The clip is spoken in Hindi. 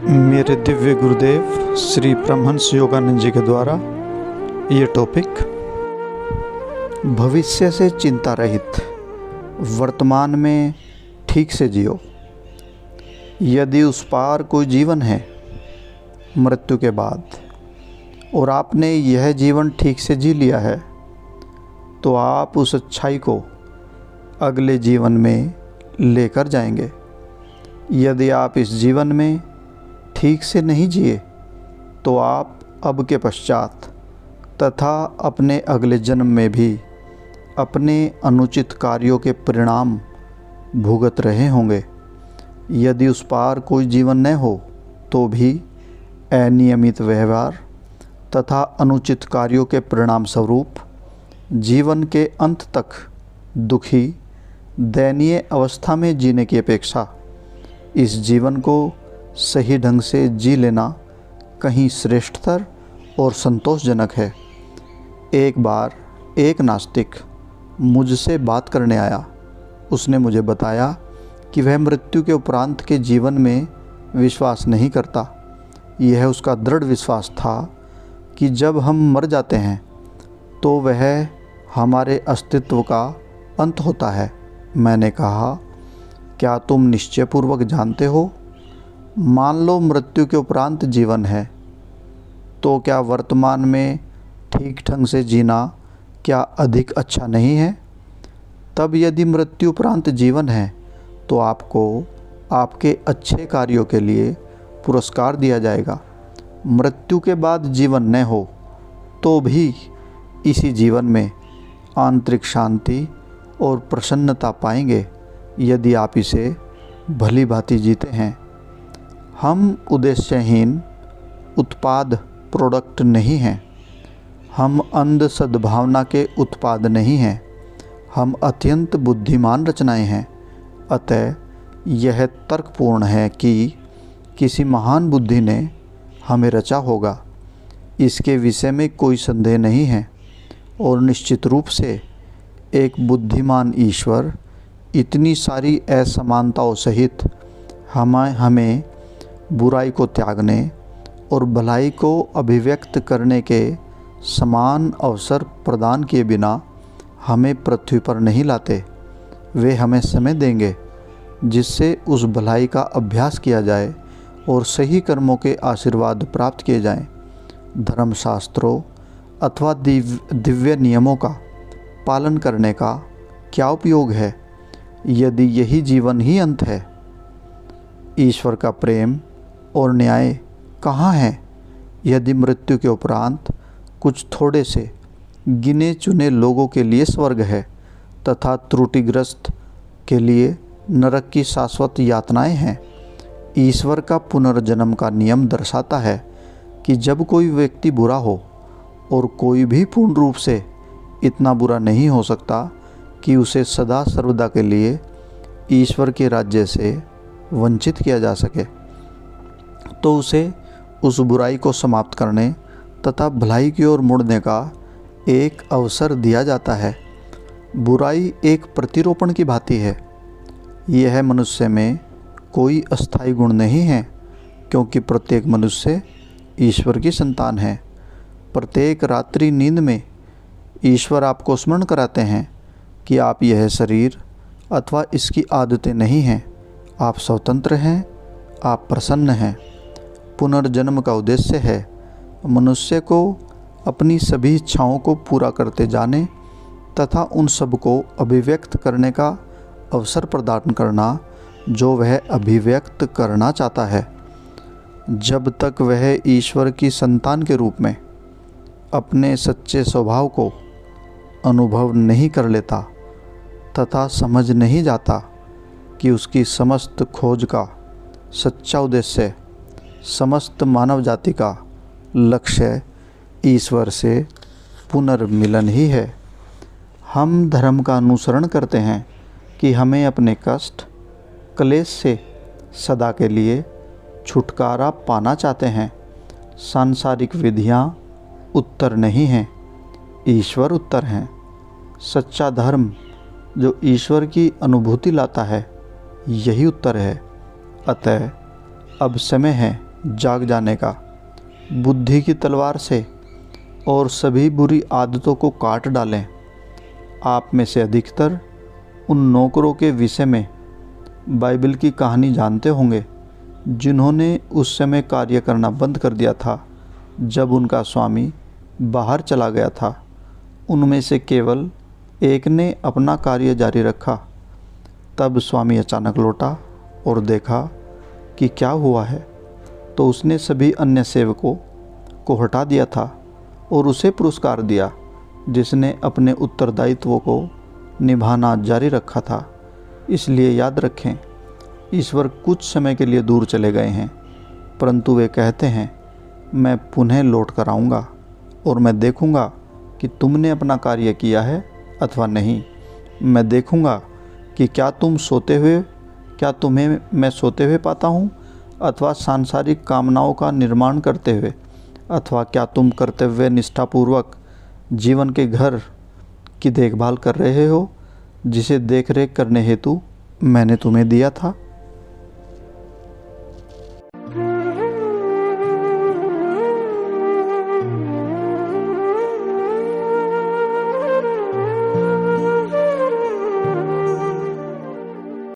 मेरे दिव्य गुरुदेव श्री परमहंस योगानंद जी के द्वारा ये टॉपिक, भविष्य से चिंता रहित वर्तमान में ठीक से जियो। यदि उस पार कोई जीवन है मृत्यु के बाद और आपने यह जीवन ठीक से जी लिया है, तो आप उस अच्छाई को अगले जीवन में लेकर जाएंगे। यदि आप इस जीवन में ठीक से नहीं जिए, तो आप अब के पश्चात तथा अपने अगले जन्म में भी अपने अनुचित कार्यों के परिणाम भुगत रहे होंगे। यदि उस पार कोई जीवन न हो, तो भी अनियमित व्यवहार तथा अनुचित कार्यों के परिणाम स्वरूप जीवन के अंत तक दुखी दयनीय अवस्था में जीने की अपेक्षा इस जीवन को सही ढंग से जी लेना कहीं श्रेष्ठतर और संतोषजनक है। एक बार एक नास्तिक मुझसे बात करने आया। उसने मुझे बताया कि वह मृत्यु के उपरांत के जीवन में विश्वास नहीं करता। यह उसका दृढ़ विश्वास था कि जब हम मर जाते हैं तो वह हमारे अस्तित्व का अंत होता है। मैंने कहा, क्या तुम निश्चयपूर्वक जानते हो, मान लो मृत्यु के उपरांत जीवन है, तो क्या वर्तमान में ठीक ढंग से जीना क्या अधिक अच्छा नहीं है? तब यदि मृत्यु उपरांत जीवन है, तो आपको आपके अच्छे कार्यों के लिए पुरस्कार दिया जाएगा। मृत्यु के बाद जीवन न हो, तो भी इसी जीवन में आंतरिक शांति और प्रसन्नता पाएंगे, यदि आप इसे भली भांति जीते हैं। हम उद्देश्यहीन उत्पाद प्रोडक्ट नहीं हैं। हम अंध सद्भावना के उत्पाद नहीं हैं। हम अत्यंत बुद्धिमान रचनाएं हैं। अतः यह तर्कपूर्ण है कि किसी महान बुद्धि ने हमें रचा होगा। इसके विषय में कोई संदेह नहीं है। और निश्चित रूप से एक बुद्धिमान ईश्वर इतनी सारी असमानताओं सहित हमें बुराई को त्यागने और भलाई को अभिव्यक्त करने के समान अवसर प्रदान किए बिना हमें पृथ्वी पर नहीं लाते। वे हमें समय देंगे जिससे उस भलाई का अभ्यास किया जाए और सही कर्मों के आशीर्वाद प्राप्त किए जाएं। धर्मशास्त्रों अथवा दिव्य नियमों का पालन करने का क्या उपयोग है, यदि यही जीवन ही अंत है? ईश्वर का प्रेम और न्याय कहाँ है, यदि मृत्यु के उपरांत कुछ थोड़े से गिने चुने लोगों के लिए स्वर्ग है तथा त्रुटिग्रस्त के लिए नरक की शाश्वत यातनाएं हैं? ईश्वर का पुनर्जन्म का नियम दर्शाता है कि जब कोई व्यक्ति बुरा हो, और कोई भी पूर्ण रूप से इतना बुरा नहीं हो सकता कि उसे सदा सर्वदा के लिए ईश्वर के राज्य से वंचित किया जा सके, तो उसे उस बुराई को समाप्त करने तथा भलाई की ओर मुड़ने का एक अवसर दिया जाता है। बुराई एक प्रतिरोपण की भांति है। यह मनुष्य में कोई अस्थायी गुण नहीं है, क्योंकि प्रत्येक मनुष्य ईश्वर की संतान है। प्रत्येक रात्रि नींद में ईश्वर आपको स्मरण कराते हैं कि आप यह शरीर अथवा इसकी आदतें नहीं हैं। आप स्वतंत्र हैं, आप प्रसन्न हैं। पुनर्जन्म का उद्देश्य है मनुष्य को अपनी सभी इच्छाओं को पूरा करते जाने तथा उन सब को अभिव्यक्त करने का अवसर प्रदान करना जो वह अभिव्यक्त करना चाहता है। जब तक वह ईश्वर की संतान के रूप में अपने सच्चे स्वभाव को अनुभव नहीं कर लेता तथा समझ नहीं जाता कि उसकी समस्त खोज का सच्चा उद्देश्य समस्त मानव जाति का लक्ष्य ईश्वर से पुनर्मिलन ही है। हम धर्म का अनुसरण करते हैं कि हमें अपने कष्ट क्लेश से सदा के लिए छुटकारा पाना चाहते हैं। सांसारिक विधियाँ उत्तर नहीं हैं, ईश्वर उत्तर हैं। सच्चा धर्म जो ईश्वर की अनुभूति लाता है, यही उत्तर है। अतः अब समय है जाग जाने का, बुद्धि की तलवार से और सभी बुरी आदतों को काट डालें। आप में से अधिकतर उन नौकरों के विषय में बाइबल की कहानी जानते होंगे जिन्होंने उस समय कार्य करना बंद कर दिया था जब उनका स्वामी बाहर चला गया था। उनमें से केवल एक ने अपना कार्य जारी रखा। तब स्वामी अचानक लौटा और देखा कि क्या हुआ है, तो उसने सभी अन्य सेवकों को हटा दिया था और उसे पुरस्कार दिया जिसने अपने उत्तरदायित्वों को निभाना जारी रखा था। इसलिए याद रखें, ईश्वर कुछ समय के लिए दूर चले गए हैं, परंतु वे कहते हैं मैं पुनः लौट कर आऊँगा और मैं देखूँगा कि तुमने अपना कार्य किया है अथवा नहीं। मैं देखूँगा कि क्या तुम्हें मैं सोते हुए पाता हूँ अथवा सांसारिक कामनाओं का निर्माण करते हुए, अथवा क्या तुम कर्तव्य निष्ठापूर्वक जीवन के घर की देखभाल कर रहे हो जिसे देखरेख करने हेतु मैंने तुम्हें दिया था।